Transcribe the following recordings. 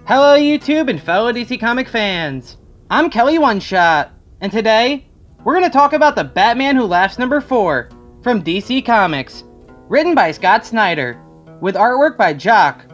Hello YouTube and fellow DC Comic fans. I'm Kelly One Shot, and today we're going to talk about The Batman Who Laughs number 4 from DC Comics, written by Scott Snyder, with artwork by Jock.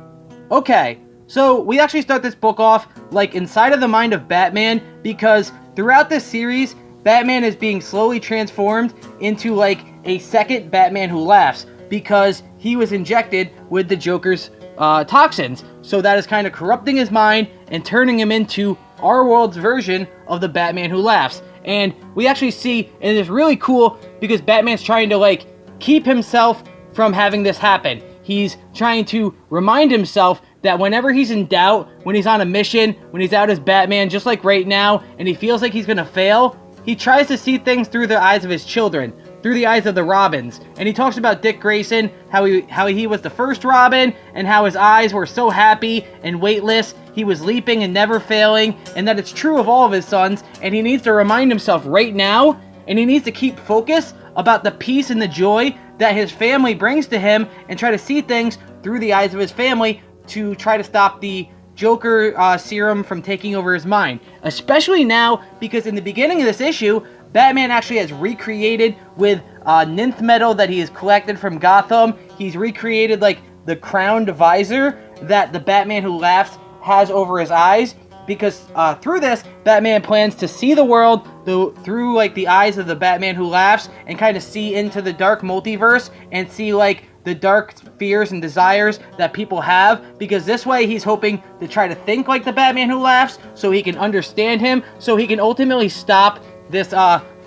Okay, so we actually start this book off like inside of the mind of Batman, because throughout this series, Batman is being slowly transformed into like a second Batman Who Laughs, because he was injected with the Joker's toxins. So that is kind of corrupting his mind and turning him into our world's version of the Batman Who Laughs. And we actually see, and it's really cool because Batman's trying to like keep himself from having this happen. He's trying to remind himself that whenever he's in doubt, when he's on a mission, when he's out as Batman, just like right now, and he feels like he's gonna fail, he tries to see things through the eyes of his children, through the eyes of the Robins. And he talks about Dick Grayson, how he was the first Robin, and how his eyes were so happy and weightless, he was leaping and never failing, and that it's true of all of his sons, and he needs to remind himself right now, and he needs to keep focus about the peace and the joy that his family brings to him, and try to see things through the eyes of his family to try to stop the Joker serum from taking over his mind. Especially now, because in the beginning of this issue, Batman actually has recreated with Nth metal that he has collected from Gotham. He's recreated like the crowned visor that the Batman Who Laughs has over his eyes, because through this, Batman plans to see the world through like the eyes of the Batman Who Laughs, and kind of see into the dark multiverse and see like the dark fears and desires that people have, because this way he's hoping to try to think like the Batman Who Laughs so he can understand him, so he can ultimately stop this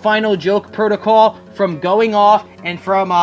final joke protocol from going off and from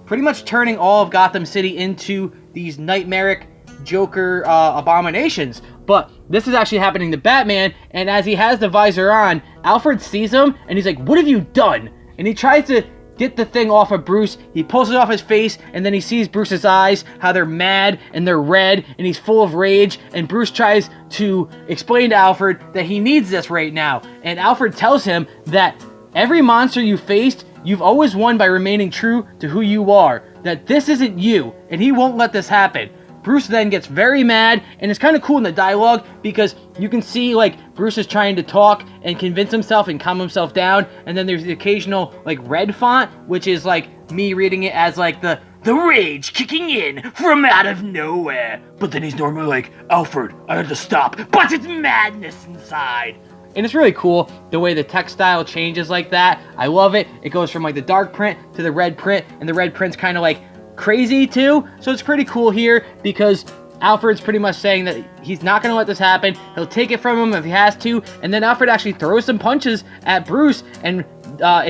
pretty much turning all of Gotham City into these nightmaric Joker abominations. But this is actually happening to Batman, and as he has the visor on, Alfred sees him and he's like, "What have you done?" And he tries to get the thing off of Bruce. He pulls it off his face, and then he sees Bruce's eyes, how they're mad and they're red, and he's full of rage. And Bruce tries to explain to Alfred that he needs this right now. And Alfred tells him that every monster you faced, you've always won by remaining true to who you are. That this isn't you, and he won't let this happen. Bruce then gets very mad, and it's kind of cool in the dialogue because you can see like Bruce is trying to talk and convince himself and calm himself down, and then there's the occasional like red font, which is like me reading it as like the rage kicking in from out of nowhere. But then he's normally like, "Alfred, I had to stop, but it's madness inside." And it's really cool the way the text style changes like that. I love it. It goes from like the dark print to the red print, and the red print's kind of like crazy too, so it's pretty cool here because Alfred's pretty much saying that he's not going to let this happen. He'll take it from him if he has to, and then Alfred actually throws some punches at Bruce and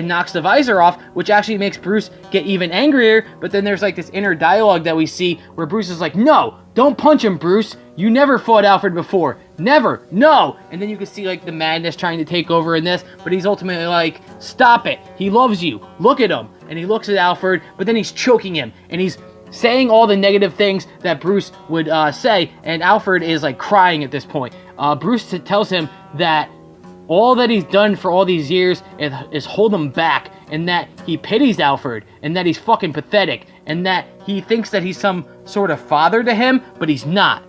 knocks the visor off, which actually makes Bruce get even angrier. But then there's like this inner dialogue that we see where Bruce is like, "No, don't punch him, Bruce. You never fought Alfred before. Never. No." And then you can see like the madness trying to take over in this, but he's ultimately like, "Stop it. He loves you. Look at him." And he looks at Alfred, but then he's choking him, and he's saying all the negative things that Bruce would say, and Alfred is like crying at this point. Bruce tells him that all that he's done for all these years is hold him back, and that he pities Alfred, and that he's fucking pathetic, and that he thinks that he's some sort of father to him, but he's not.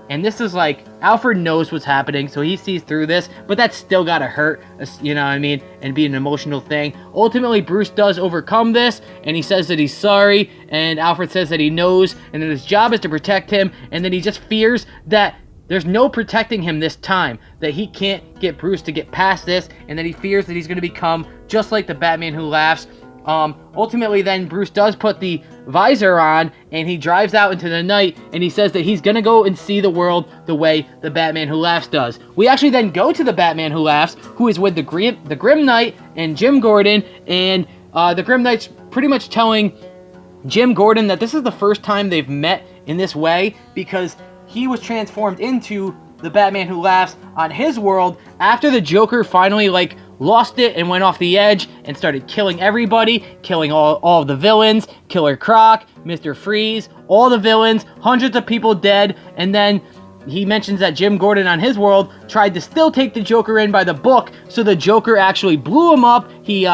And this is like, Alfred knows what's happening, so he sees through this, but that's still gotta hurt, you know what I mean, and be an emotional thing. Ultimately, Bruce does overcome this, and he says that he's sorry, and Alfred says that he knows, and that his job is to protect him, and that he just fears that there's no protecting him this time, that he can't get Bruce to get past this, and that he fears that he's gonna become just like the Batman Who Laughs. Ultimately then Bruce does put the visor on, and he drives out into the night, and he says that he's gonna go and see the world the way the Batman Who Laughs does. We actually then go to the Batman Who Laughs, who is with the Grim Knight and Jim Gordon, and the Grim Knight's pretty much telling Jim Gordon that this is the first time they've met in this way, because he was transformed into the Batman Who Laughs on his world after the Joker finally like lost it and went off the edge and started killing everybody, killing all of the villains, Killer Croc, Mr. Freeze, all the villains, hundreds of people dead. And then he mentions that Jim Gordon on his world tried to still take the Joker in by the book, so the Joker actually blew him up. He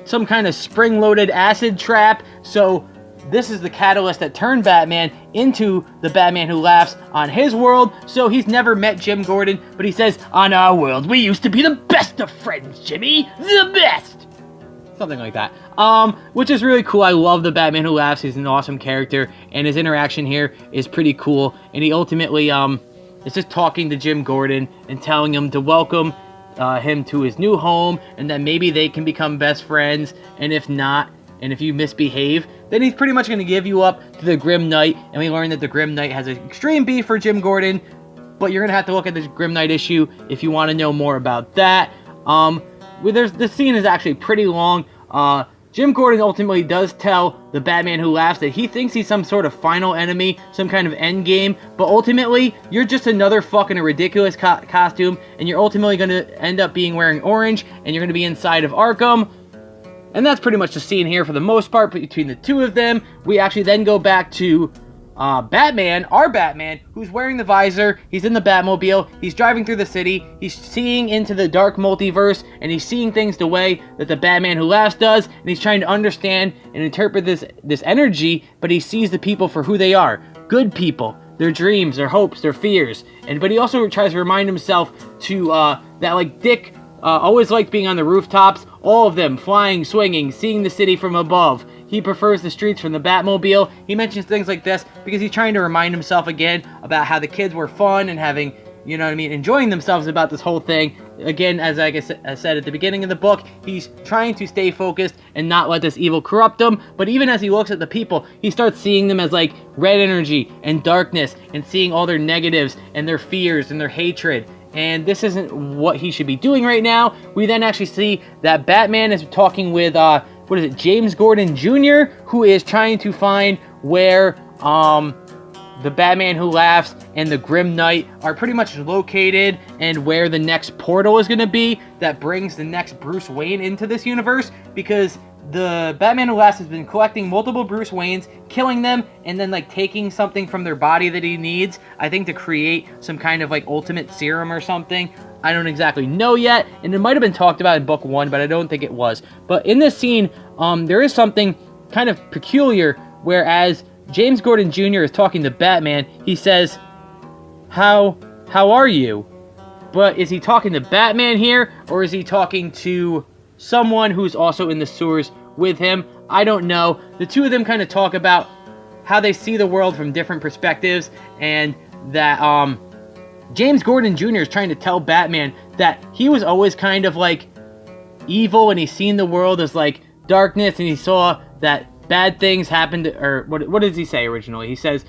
some kind of spring-loaded acid trap, so this is the catalyst that turned Batman into the Batman Who Laughs on his world. So he's never met Jim Gordon, but he says, on our world, we used to be the best of friends, Jimmy. The best. Something like that. Which is really cool. I love the Batman Who Laughs. He's an awesome character, and his interaction here is pretty cool. And he ultimately, is just talking to Jim Gordon and telling him to welcome him to his new home, and that maybe they can become best friends, and if not, and if you misbehave, then he's pretty much going to give you up to the Grim Knight. And we learn that the Grim Knight has an extreme beef for Jim Gordon, but you're going to have to look at the Grim Knight issue if you want to know more about that. The scene is actually pretty long. Jim Gordon ultimately does tell the Batman Who Laughs that he thinks he's some sort of final enemy, some kind of end game, but ultimately, you're just another fucking ridiculous costume, and you're ultimately going to end up being wearing orange, and you're going to be inside of Arkham. And that's pretty much the scene here for the most part between the two of them. We actually then go back to Batman, our Batman, who's wearing the visor. He's in the Batmobile. He's driving through the city. He's seeing into the dark multiverse, and he's seeing things the way that the Batman Who Laughs does, and he's trying to understand and interpret this energy, but he sees the people for who they are. Good people. Their dreams, their hopes, their fears. But he also tries to remind himself to that, like, Dick always liked being on the rooftops. All of them flying, swinging, seeing the city from above. He prefers the streets from the Batmobile. He mentions things like this because he's trying to remind himself again about how the kids were fun and having, you know what I mean, enjoying themselves about this whole thing. Again, as I said at the beginning of the book, he's trying to stay focused and not let this evil corrupt him. But even as he looks at the people, he starts seeing them as like red energy and darkness, and seeing all their negatives and their fears and their hatred. And this isn't what he should be doing right now. We then actually see that Batman is talking with, James Gordon Jr., who is trying to find where the Batman Who Laughs and the Grim Knight are pretty much located, and where the next portal is going to be that brings the next Bruce Wayne into this universe, because the Batman Who Laughs has been collecting multiple Bruce Waynes, killing them, and then like taking something from their body that he needs, I think to create some kind of like ultimate serum or something. I don't exactly know yet, and it might have been talked about in book 1, but I don't think it was. But in this scene, there is something kind of peculiar, whereas James Gordon Jr. is talking to Batman, he says, how are you? But is he talking to Batman here, or is he talking to someone who's also in the sewers with him? I don't know. The two of them kind of talk about how they see the world from different perspectives, and that James Gordon Jr. is trying to tell Batman that he was always kind of like evil, and he's seen the world as like darkness, and he saw that bad things happened, or what does he say originally? He says,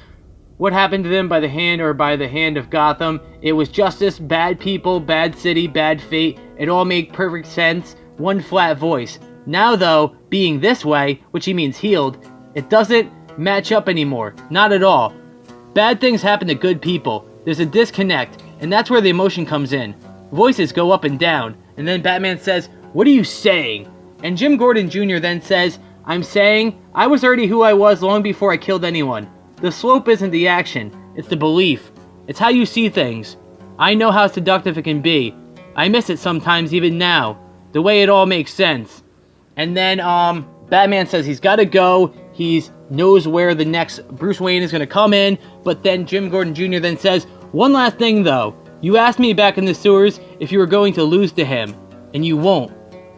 what happened to them by the hand of Gotham? It was justice, bad people, bad city, bad fate. It all made perfect sense. One flat voice. Now though, being this way, which he means healed, it doesn't match up anymore. Not at all. Bad things happen to good people. There's a disconnect, and that's where the emotion comes in. Voices go up and down, and then Batman says, what are you saying? And Jim Gordon Jr. then says, I'm saying I was already who I was long before I killed anyone. The slope isn't the action, it's the belief. It's how you see things. I know how seductive it can be. I miss it sometimes even now. The way it all makes sense. And then Batman says he's got to go. He knows where the next Bruce Wayne is going to come in. But then Jim Gordon Jr. then says, one last thing though. You asked me back in the sewers if you were going to lose to him. And you won't.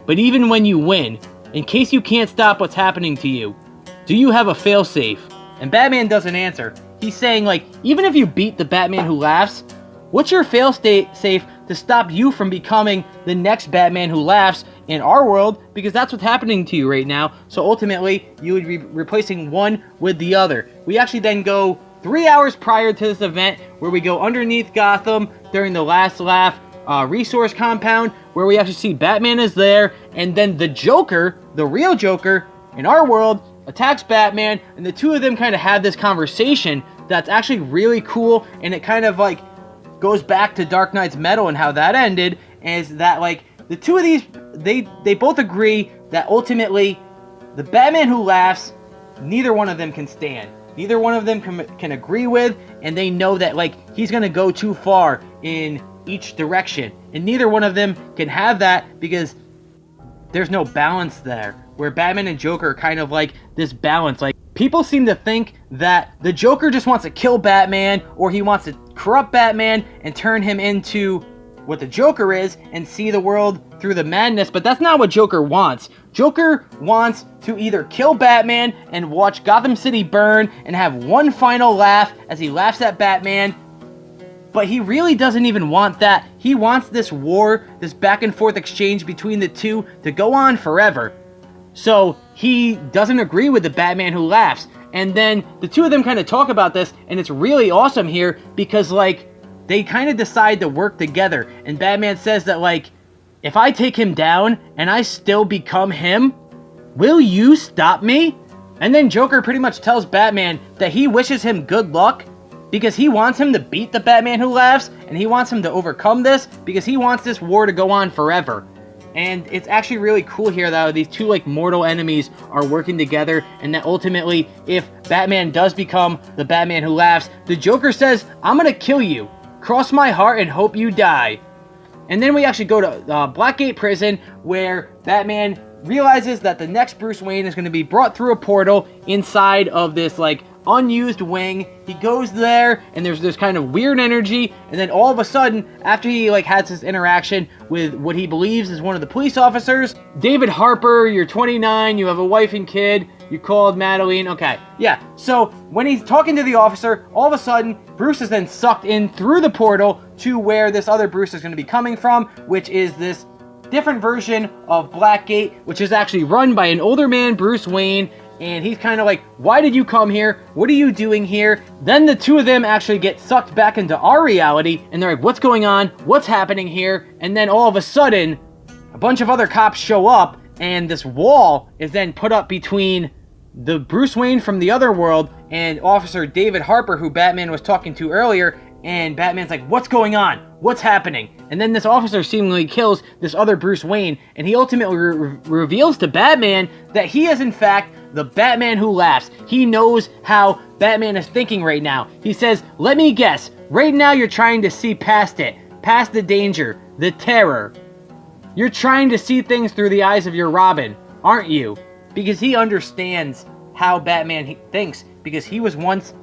But even when you win, in case you can't stop what's happening to you, do you have a failsafe? And Batman doesn't answer. He's saying, like, even if you beat the Batman Who Laughs, what's your failsafe to stop you from becoming the next Batman Who Laughs in our world? Because that's what's happening to you right now. So ultimately, you would be replacing one with the other. We actually then go 3 hours prior to this event, where we go underneath Gotham during the Last Laugh resource compound, where we actually see Batman is there, and then the Joker, the real Joker, in our world, attacks Batman, and the two of them kind of have this conversation that's actually really cool, and it kind of like goes back to Dark Knight's Metal and how that ended, is that like the two of these, they both agree that ultimately the Batman Who Laughs, neither one of them can stand. Neither one of them can agree with, and they know that like he's gonna go too far in each direction, and neither one of them can have that because there's no balance there, where Batman and Joker are kind of like this balance. Like people seem to think that the Joker just wants to kill Batman, or he wants to corrupt Batman and turn him into what the Joker is and see the world through the madness, but that's not what Joker wants. Joker wants to either kill Batman and watch Gotham City burn and have one final laugh as he laughs at Batman, but he really doesn't even want that. He wants this war, this back and forth exchange between the two to go on forever. So he doesn't agree with the Batman Who Laughs. And then the two of them kind of talk about this, and it's really awesome here because, like, they kind of decide to work together. And Batman says that, like, if I take him down and I still become him, will you stop me? And then Joker pretty much tells Batman that he wishes him good luck because he wants him to beat the Batman Who Laughs, and he wants him to overcome this because he wants this war to go on forever. And it's actually really cool here that these two, like, mortal enemies are working together, and that ultimately, if Batman does become the Batman Who Laughs, the Joker says, I'm gonna kill you. Cross my heart and hope you die. And then we actually go to Blackgate Prison, where Batman realizes that the next Bruce Wayne is going to be brought through a portal inside of this, like, unused wing. He goes there, and there's this kind of weird energy, and then all of a sudden, after he, like, has this interaction with what he believes is one of the police officers, David Harper, you're 29, you have a wife and kid, you called Madeline, okay, yeah, so when he's talking to the officer, all of a sudden, Bruce is then sucked in through the portal to where this other Bruce is going to be coming from, which is this different version of Blackgate, which is actually run by an older man, Bruce Wayne, and he's kind of like, why did you come here? What are you doing here? Then the two of them actually get sucked back into our reality, and they're like, what's going on? What's happening here? And then all of a sudden, a bunch of other cops show up, and this wall is then put up between the Bruce Wayne from the other world and Officer David Harper, who Batman was talking to earlier, and Batman's like, what's going on? What's happening? And then this officer seemingly kills this other Bruce Wayne, and he ultimately reveals to Batman that he is in fact the Batman Who Laughs. He knows how Batman is thinking right now. He says, let me guess, right now you're trying to see past it, past the danger, the terror. You're trying to see things through the eyes of your Robin, aren't you? Because he understands how Batman thinks, because he was once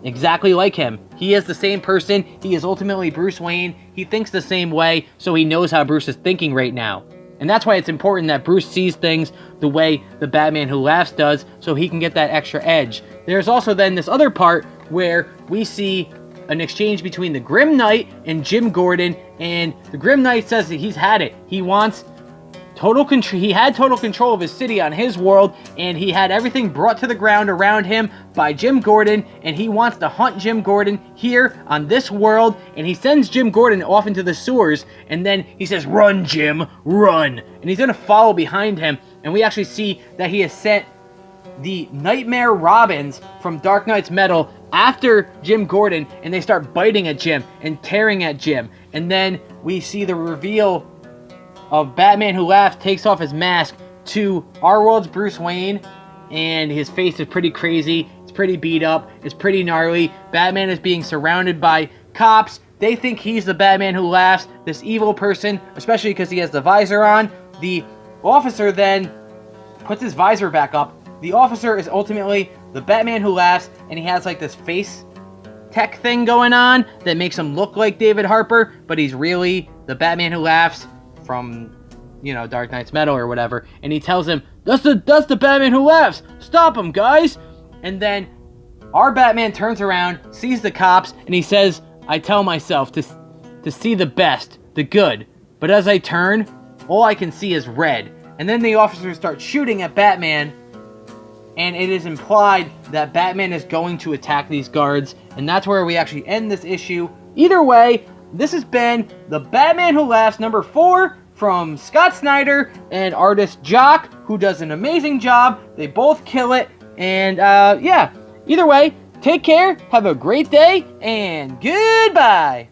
exactly like him. He is the same person. He is ultimately Bruce Wayne. He thinks the same way, so he knows how Bruce is thinking right now. And that's why it's important that Bruce sees things the way the Batman Who Laughs does, so he can get that extra edge. There's also then this other part where we see an exchange between the Grim Knight and Jim Gordon, and the Grim Knight says that he's had it. He wants total control. He had total control of his city on his world, and he had everything brought to the ground around him by Jim Gordon, and he wants to hunt Jim Gordon here on this world, and he sends Jim Gordon off into the sewers, and then he says, run, Jim, run, and he's going to follow behind him, and we actually see that he has sent the Nightmare Robins from Dark Knight's Metal after Jim Gordon, and they start biting at Jim and tearing at Jim, and then we see the reveal of Batman Who Laughs takes off his mask to our world's Bruce Wayne, and his face is pretty crazy, it's pretty beat up, it's pretty gnarly. Batman is being surrounded by cops. They think he's the Batman Who Laughs, this evil person, especially because he has the visor on. The officer then puts his visor back up. The officer is ultimately the Batman Who Laughs, and he has like this face tech thing going on that makes him look like David Harper, but he's really the Batman Who Laughs from, you know, Dark Knight's Metal or whatever, and he tells him, that's the Batman Who Laughs, stop him, guys. And then our Batman turns around, sees the cops, and he says, I tell myself to see the best, the good, but as I turn, all I can see is red. And then the officers start shooting at Batman, and it is implied that Batman is going to attack these guards, and that's where we actually end this issue. Either way, this has been The Batman Who Laughs number 4 from Scott Snyder and artist Jock, who does an amazing job. They both kill it. And yeah, either way, take care, have a great day, and goodbye.